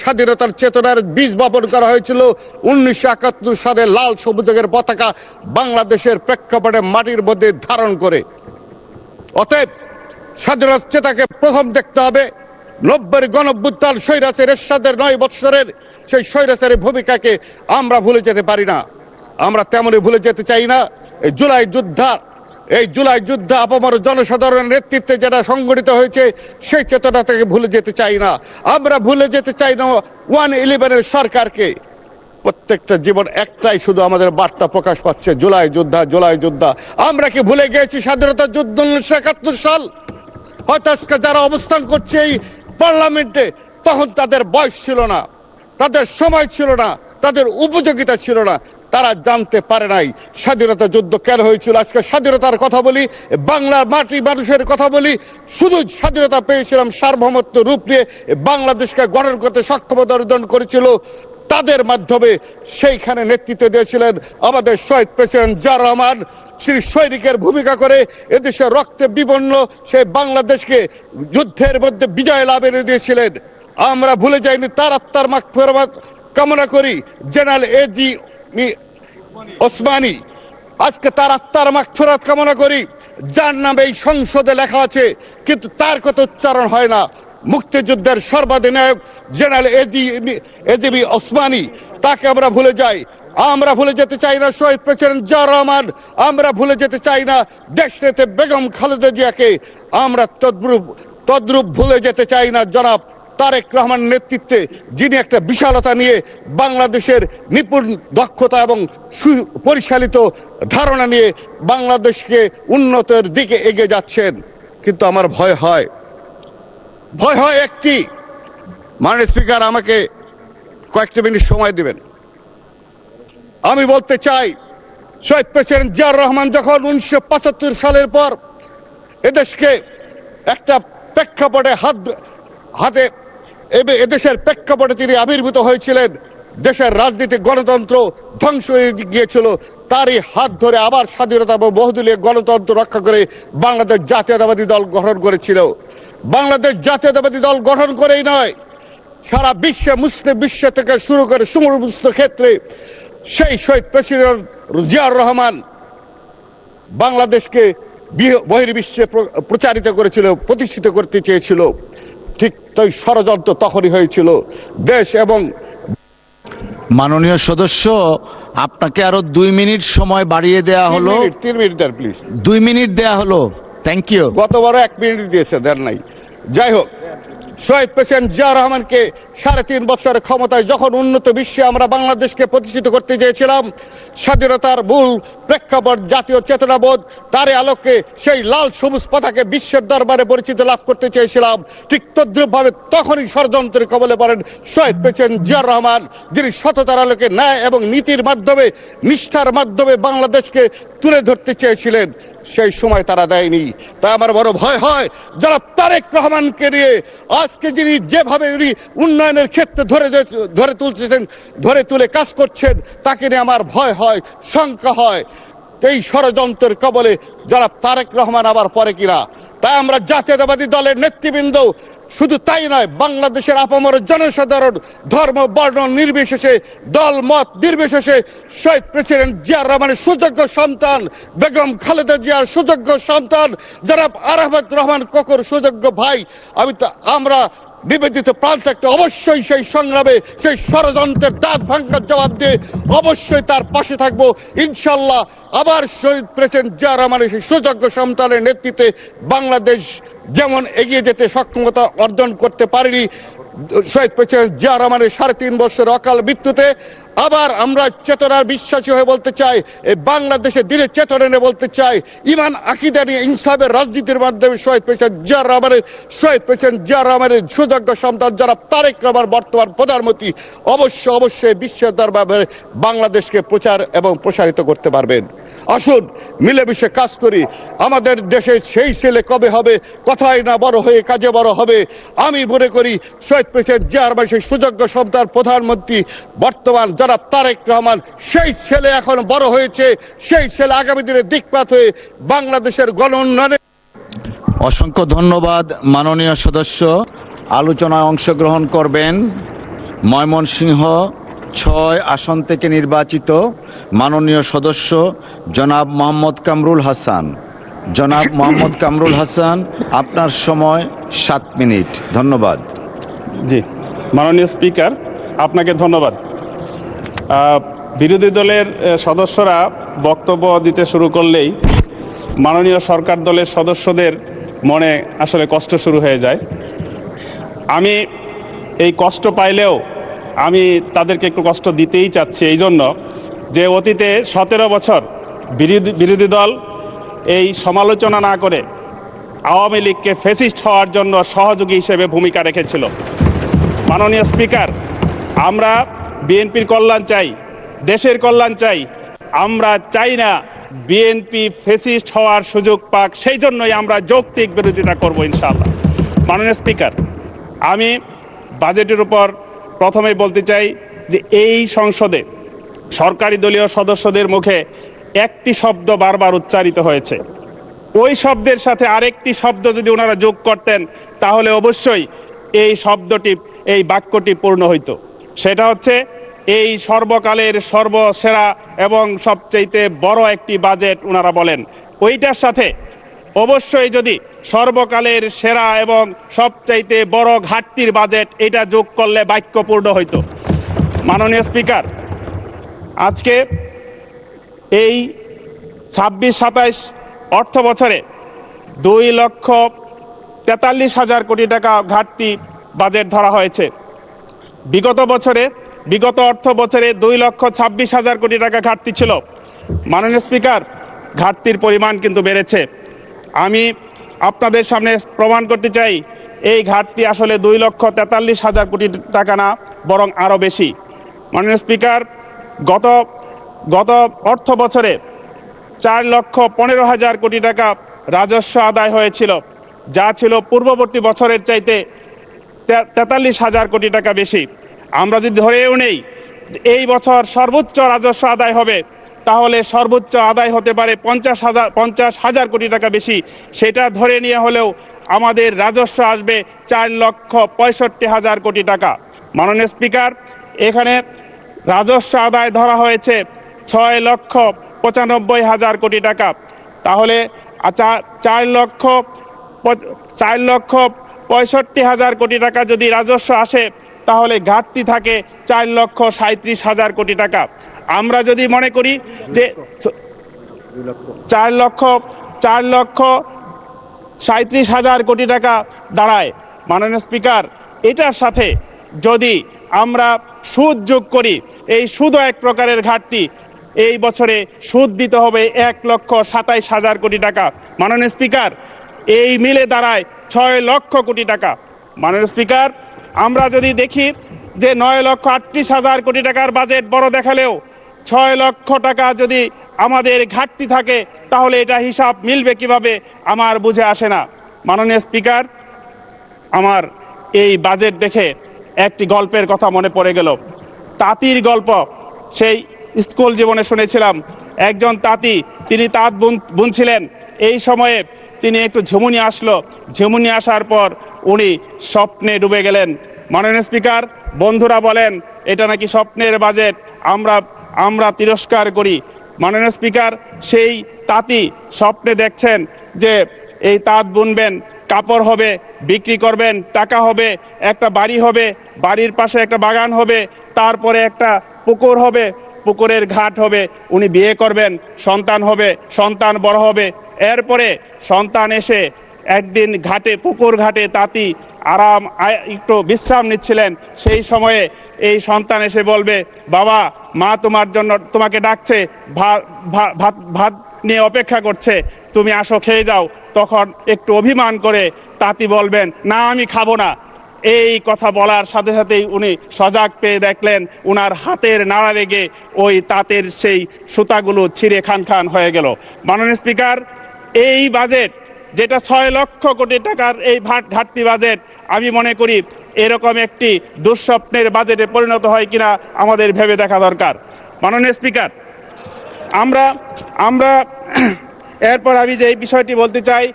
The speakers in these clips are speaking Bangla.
স্বাধীনতার চেতনার বীজ বপন করা হয়েছিল 1971 সালে লাল সবুজের পতাকা বাংলাদেশের প্রেক্ষাপটে মাটির মধ্যে ধারণ করে। অতএব স্বাধীনতার চেতনাকে প্রথম দেখতে হবে। 90-এর গণঅভ্যুত্থান স্বৈরাচার এরশাদের 9 বৎসরের সেই স্বৈরাচারের ভূমিকাকে আমরা ভুলে যেতে পারি না। আমরা তেমনই ভুলে যেতে চাই না এই জুলাই যুদ্ধ আপামর জনসাধারণের নেতৃত্বে যেটা সংগঠিত হয়েছে সেই চেতনা থেকে ভুলে যেতে চাই না। আমরা ভুলে যেতে চাই না 111-এর সরকারকে। প্রত্যেকটা জীবন একটাই শুধু আমাদের বার্তা প্রকাশ পাচ্ছে, জুলাই যোদ্ধা, জুলাই যোদ্ধা। আমরা কি ভুলে গিয়েছি স্বাধীনতা যুদ্ধ 1971 সাল? হয়তো আজকে যারা অবস্থান করছে এই পার্লামেন্টে, তখন তাদের বয়স ছিল না, তাদের সময় ছিল না, তাদের উপযোগিতা ছিল না, তারা জানতে পারে নাই স্বাধীনতা যুদ্ধ কেন হয়েছিল। আজকে স্বাধীনতার কথা বলি, বাংলার মাটি মানুষের কথা বলি। শুধু স্বাধীনতা পেয়েছিলাম সার্বভৌমত্ব রূপ নিয়ে বাংলাদেশকে গঠন করতে সক্ষমতা অর্জন করেছিল তাদের মাধ্যমে। সেইখানে নেতৃত্ব দিয়েছিলেন আমাদের শহীদ প্রেসিডেন্ট জিয়াউর রহমান। শ্রী সৈনিকের ভূমিকা করে এদেশের রক্তে বিবর্ণ সেই বাংলাদেশকে যুদ্ধের মধ্যে বিজয় লাভ এনে দিয়েছিলেন। আমরা ভুলে যাইনি, তার আত্মার মাগফিরাত কামনা করি জেনারেল এজি ওসমানী। আজকে তার আত্মার মাগফিরাত কামনা করি, যার নামে এই সংসদে লেখা আছে কিন্তু তার কথা উচ্চারণ হয় না। মুক্তিযুদ্ধের সর্বাধিনায়ক জেনারেল এজিবি ওসমানী, তাকে আমরা ভুলে যাই। আমরা ভুলে যেতে চাই না শহীদ প্রেসিডেন্ট জিয়াউর রহমান। আমরা ভুলে যেতে চাই না দেশনেত্রী বেগম খালেদা জিয়াকে। আমরা তদ্রূপ ভুলে যেতে চাই না জনাব তারেক রহমান নেতৃত্বে, যিনি একটা বিশালতা নিয়ে বাংলাদেশের নিপুণ দক্ষতা এবং সুপরিচালিত ধারণা নিয়ে বাংলাদেশকে উন্নতির দিকে এগিয়ে যাচ্ছেন। কিন্তু আমার ভয় হয় একটি, মাননীয় স্পিকার আমাকে কয়েকটা মিনিট সময় দিবেন। আমি বলতে চাই, শহীদ প্রেসিডেন্ট জিয়াউর রহমান যখন 1975 সালের পর এদেশকে একটা প্রেক্ষাপটে হাতে এদেশের প্রেক্ষাপটে তিনি আবির্ভূত হয়েছিলেন, দেশের রাজনীতি গণতন্ত্র ধ্বংস হয়ে গিয়েছিল, তারই হাত ধরে আবার স্বাধীনতা এবং বহুদলীয় গণতন্ত্র রক্ষা করে বাংলাদেশ জাতীয়তাবাদী দল গঠন করেছিল। বাংলাদেশ জাতীয়তাবাদী দল গঠন করেই নয়, সারা বিশ্বে মুসলিম বিশ্ব থেকে শুরু করে সমস্ত ক্ষেত্রে সেই শহীদ প্রেসিডেন্ট জিয়াউর রহমান বাংলাদেশকে বহির্বিশ্বে প্রচারিত করেছিল, প্রতিষ্ঠিত করতে চেয়েছিল। ঠিক তাই ষড়যন্ত্র তখনই হয়েছিল। দেশ এবং মাননীয় সদস্য, আপনাকে আরো 2 মিনিট সময় বাড়িয়ে দেয়া হলো। 3 মিনিট দেন প্লিজ। 2 মিনিট দেয়া হলো, থ্যাংক ইউ। গতবারও 1 মিনিট দিয়েছে, দেন নাই। যাই হোক, শহীদ প্রেসিডেন্ট জিয়াউর রহমানকে 3.5 বছরের ক্ষমতায় যখন উন্নত বিশ্বে আমরা বাংলাদেশকে প্রতিষ্ঠিত করতে চেয়েছিলাম, স্বাধীনতার মূল প্রেক্ষাপট জাতীয় চেতনাবোধ, তারই আলোকে সেই লাল সবুজ পতাকে বিশ্বের দরবারে পরিচিতি লাভ করতে চেয়েছিলাম। ঠিক তদ্রুপভাবে তখনই ষড়যন্ত্রের কবলে পড়েন শহীদ প্রেসিডেন্ট জিয়াউর রহমান, যিনি সততার আলোকে ন্যায় এবং নীতির মাধ্যমে, নিষ্ঠার মাধ্যমে বাংলাদেশকে তুলে ধরতে চেয়েছিলেন। সেই সময় তারা দেয়নি। তাই আমার বড় ভয় হয় যারা তারেক রহমানকে নিয়ে আজকে যিনি যেভাবে উন্নয়নের ক্ষেত্রে ধরে তুলে কাজ করছেন, তাকে নিয়ে আমার ভয় হয়, শঙ্কা হয় এই ষড়যন্ত্রের কবলে যারা তারেক রহমান আবার পরে কিনা। তাই আমরা জাতীয়তাবাদী দলের নেতৃবৃন্দ, শুধু তাই নয়, বাংলাদেশের আপামর জনসাধারণ ধর্ম বর্ণ নির্বিশেষে, দল মত নির্বিশেষে শহীদ প্রেসিডেন্ট জিয়াউর রহমানের সুযোগ্য সন্তান, বেগম খালেদা জিয়ার সুযোগ্য সন্তান, জনাব আরাফাত রহমান কোকর সুযোগ্য ভাই, আমরা নিবেদিত প্রাণ থাকতে অবশ্যই সেই সংগ্রামে, সেই ষড়যন্ত্রের দাঁত ভাঙার জবাব দিয়ে অবশ্যই তার পাশে থাকবো ইনশাল্লাহ। আবার শহীদ প্রেসিডেন্ট জিয়াউর রহমানের সেই সুযোগ্য সন্তানের নেতৃত্বে বাংলাদেশ যেমন এগিয়ে যেতে সক্ষমতা অর্জন করতে পারেনি শহীদ প্রেসিডেন্ট জিয়াউর রহমানের 3.5 বছর অকাল মৃত্যুতে, আবার আমরা চেতনার বিশ্বাসী হয়ে বলতে চাই, এই বাংলাদেশে দিনে চেতনা নিয়ে বলতে চাই, ইমান আকিদা নিয়ে ইনসাফের রাজনীতির মাধ্যমে শহীদ প্রেসিডেন্ট জিয়াউর রহমানের সুযোগ্য সন্তান যারা তারেক রহমান বর্তমান প্রধানমন্ত্রী অবশ্যই বিশ্বের দরবারে বাংলাদেশকে প্রচার এবং প্রসারিত করতে পারবেন। আসুন মিলেমিশে কাজ করি। আমাদের দেশে সেই ছেলে কবে হবে, কথাই না বড় হয়ে কাজে বড় হবে। আমি মনে করি শহীদ প্রেসিডেন্ট জিয়াউর রহমান সেই সুযোগ্য সন্তান প্রধানমন্ত্রী বর্তমান জনাব তারেক রহমান, সেই ছেলে এখন বড় হয়েছে, সেই ছেলে আগামী দিনে দিকপাত হয়ে বাংলাদেশের গণ উন্নয়নে। অসংখ্য ধন্যবাদ মাননীয় সদস্য। আলোচনায় অংশগ্রহণ করবেন ময়মনসিংহ ৬ আসন থেকে নির্বাচিত মাননীয় সদস্য জনাব মোহাম্মদ কামরুল হাসান। জনাব মোহাম্মদ কামরুল হাসান, আপনার সময় 7 মিনিট। ধন্যবাদ। জি, মাননীয় স্পিকার, আপনাকে ধন্যবাদ। বিরোধী দলের সদস্যরা বক্তব্য দিতে শুরু করলেই মাননীয় সরকার দলের সদস্যদের মনে আসলে কষ্ট শুরু হয়ে যায়। আমি এই কষ্ট পাইলেও আমি তাদেরকে একটু কষ্ট দিতেই চাচ্ছি, এই জন্য যে অতীতে 17 বছর বিরোধী দল এই সমালোচনা না করে আওয়ামী লীগকে ফ্যাসিস্ট হওয়ার জন্য সহযোগী হিসেবে ভূমিকা রেখেছিল। মাননীয় স্পিকার, আমরা বিএনপির কল্যাণ চাই, দেশের কল্যাণ চাই। আমরা চাই না বিএনপি ফ্যাসিস্ট হওয়ার সুযোগ পাক, সেই জন্যই আমরা যৌক্তিক বিরোধিতা করব ইনশাআল্লাহ। মাননীয় স্পিকার, আমি বাজেটের উপর প্রথমেই বলতে চাই যে এই সংসদে সরকারি দলীয় সদস্যদের মুখে একটি শব্দ বারবার উচ্চারিত হয়েছে। ওই শব্দের সাথে আরেকটি শব্দ যদি ওনারা যোগ করতেন তাহলে অবশ্যই এই শব্দটি, এই বাক্যটি পূর্ণ হইত। সেটা হচ্ছে এই সর্বকালের সর্বসেরা এবং সবচেয়ে বড় একটি বাজেট ওনারা বলেন। ওইটার সাথে অবশ্যই যদি সর্বকালের সেরা এবং সবচাইতে বড় ঘাটতির বাজেট, এটা যোগ করলে বাক্য পূর্ণ হইত। মাননীয় স্পিকার, আজকে এই 26-27 অর্থ বছরে 2,43,000 কোটি টাকা ঘাটতি বাজেট ধরা হয়েছে। বিগত অর্থ বছরে 2,26,000 কোটি টাকা ঘাটতি ছিল। মাননীয় স্পিকার, ঘাটতির পরিমাণ কিন্তু বেড়েছে। আমি আপনাদের সামনে প্রমাণ করতে চাই এই ঘাটতি আসলে 2,43,000 কোটি টাকা না, বরং আরও বেশি। মাননীয় স্পিকার, গত অর্থ বছরে 4,15,000 কোটি টাকা রাজস্ব আদায় হয়েছিল, যা ছিল পূর্ববর্তী বছরের চাইতে 43,000 কোটি টাকা বেশি। আমরা যদি ধরেও নেই এই বছর সর্বোচ্চ রাজস্ব আদায় হবে, তাহলে সর্বোচ্চ আদায় হতে পারে 50,000 কোটি টাকা বেশি। সেটা ধরে নিয়ে হলেও আমাদের রাজস্ব আসবে 4,65,000 কোটি টাকা। মাননীয় স্পিকার, এখানে রাজস্ব আদায় ধরা হয়েছে 6,95,000 কোটি টাকা। তাহলে 4,65,000 কোটি টাকা যদি রাজস্ব আসে, তাহলে ঘাটতি থাকে 4,37,000 কোটি টাকা। আমরা যদি মনে করি যে 4,37,000 কোটি টাকা দাঁড়ায়, মাননীয় স্পিকার, এটার সাথে যদি আমরা সুদ যোগ করি, এই সুদও এক প্রকারের ঘাটতি। এই বছরে সুদ দিতে হবে 1,27,000 কোটি টাকা। মাননীয় স্পিকার, এই মিলে দাঁড়ায় 6 লক্ষ কোটি টাকা। মাননীয় স্পিকার, আমরা যদি দেখি যে 9,38,000 কোটি টাকার বাজেট বড় দেখালেও 6 লক্ষ টাকা যদি আমাদের ঘাটতি থাকে, তাহলে এটা হিসাব মিলবে কিভাবে আমার বুঝে আসে না। মাননীয় স্পিকার, আমার এই বাজেট দেখে একটি গল্পের কথা মনে পড়ে গেল। তাঁতির গল্প সেই স্কুল জীবনে শুনেছিলাম। একজন তাঁতি, তিনি তাঁত বুনছিলেন। এই সময়ে তিনি একটু ঝুমুনি আসলো। ঝুমুনি আসার পর উনি স্বপ্নে ডুবে গেলেন। মাননীয় স্পিকার, বন্ধুরা বলেন এটা নাকি স্বপ্নের বাজেট, আমরা তিরস্কার করি। মাননীয় স্পিকার, সেই তাঁতি স্বপ্নে দেখছেন যে এই তাঁত বুনবেন, কাপড় হবে, বিক্রি করবেন, টাকা হবে, একটা বাড়ি হবে, বাড়ির পাশে একটা বাগান হবে, তারপরে একটা পুকুর হবে, পুকুরের ঘাট হবে, উনি বিয়ে করবেন, সন্তান হবে, সন্তান বড় হবে। এরপরে সন্তান এসে একদিন পুকুর ঘাটে তাঁতি একটু বিশ্রাম নিচ্ছিলেন। সেই সময়ে এই সন্তান এসে বলবে, বাবা, মা তোমাকে ডাকছে, ভাত নিয়ে অপেক্ষা করছে, তুমি আসো, খেয়ে যাও। তখন একটু অভিমান করে তাঁতি বলবেন, না, আমি খাবো না। এই কথা বলার সাথে সাথেই উনি সজাগ পেয়ে দেখলেন উনার হাতের নাড়া লেগে ওই তাঁতের সেই সুতাগুলো ছিঁড়ে খান হয়ে গেল। মাননীয় স্পিকার, এই বাজেট যেটা 6 লক্ষ কোটি টাকার এই ঘাটতি বাজেট, আমি মনে করি এরকম একটি দুঃস্বপ্নের বাজেটে পরিণত হয় কিনা আমাদের ভেবে দেখা দরকার। মাননীয় স্পিকার, আমরা এরপর আমি যে বিষয়টি বলতে চাই,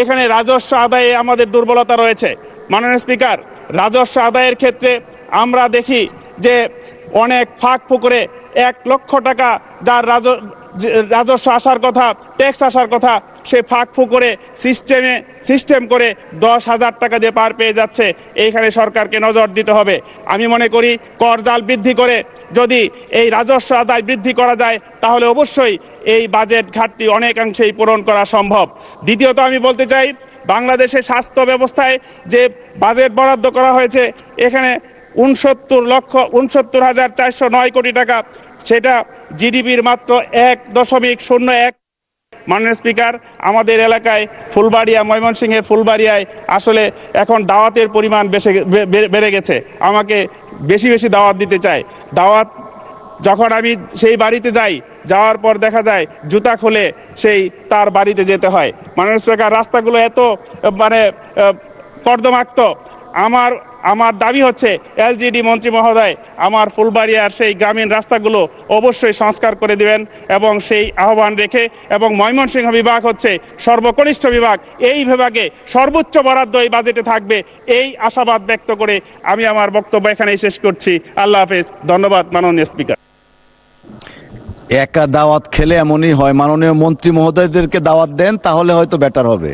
এখানে রাজস্ব আদায়ে আমাদের দুর্বলতা রয়েছে। মাননীয় স্পিকার, রাজস্ব আদায়ের ক্ষেত্রে আমরা দেখি যে অনেক ফাঁক ফুকরে 1 লক্ষ টাকা যার রাজস্ব আসার কথা, ট্যাক্স আসার কথা, সে ফাঁক ফুকরে সিস্টেম করে 10,000 টাকা দিয়ে পার পেয়ে যাচ্ছে। এইখানে সরকারকে নজর দিতে হবে। আমি মনে করি কর জাল বৃদ্ধি করে যদি এই রাজস্ব আদায় বৃদ্ধি করা যায় তাহলে অবশ্যই এই বাজেট ঘাটতি অনেকাংশেই পূরণ করা সম্ভব। দ্বিতীয়ত আমি বলতে চাই, বাংলাদেশের স্বাস্থ্য ব্যবস্থায় যে বাজেট বরাদ্দ করা হয়েছে এখানে 69,409 কোটি টাকা, সেটা জিডিপির মাত্র 1.01। মাননীয় স্পিকার, আমাদের এলাকায় ফুলবাড়িয়া, ময়মনসিংহের ফুলবাড়িয়ায় আসলে এখন দাওয়াতের পরিমাণ বেড়ে গেছে। আমাকে বেশি বেশি দাওয়াত দিতে চায়। দাওয়াত যখন আমি সেই বাড়িতে যাই, যাওয়ার পর দেখা যায় জুতা খুলে সেই তার বাড়িতে যেতে হয়। মাননীয় স্পিকার, রাস্তাগুলো এত কর্দমাক্ত। আমার দাবি হচ্ছে এলজিডি মন্ত্রী মহোদয় আমার ফুলবাড়িয়ার সেই গ্রামীণ রাস্তাগুলো অবশ্যই সংস্কার করে দিবেন এবং সেই আহ্বান রেখে, এবং ময়মনসিংহ বিভাগ হচ্ছে সর্বকনিষ্ঠ বিভাগ, এই বিভাগে সর্বোচ্চ বরাদ্দ এই বাজেটে থাকবে, এই আশাবাদ ব্যক্ত করে আমি আমার বক্তব্য এখানেই শেষ করছি। আল্লাহ হাফেজ। ধন্যবাদ মাননীয় স্পিকার। একা দাওয়াত খেলে এমনই হয়, মাননীয় মন্ত্রী মহোদয়দেরকে দাওয়াত দেন, তাহলে হয়তো বেটার হবে।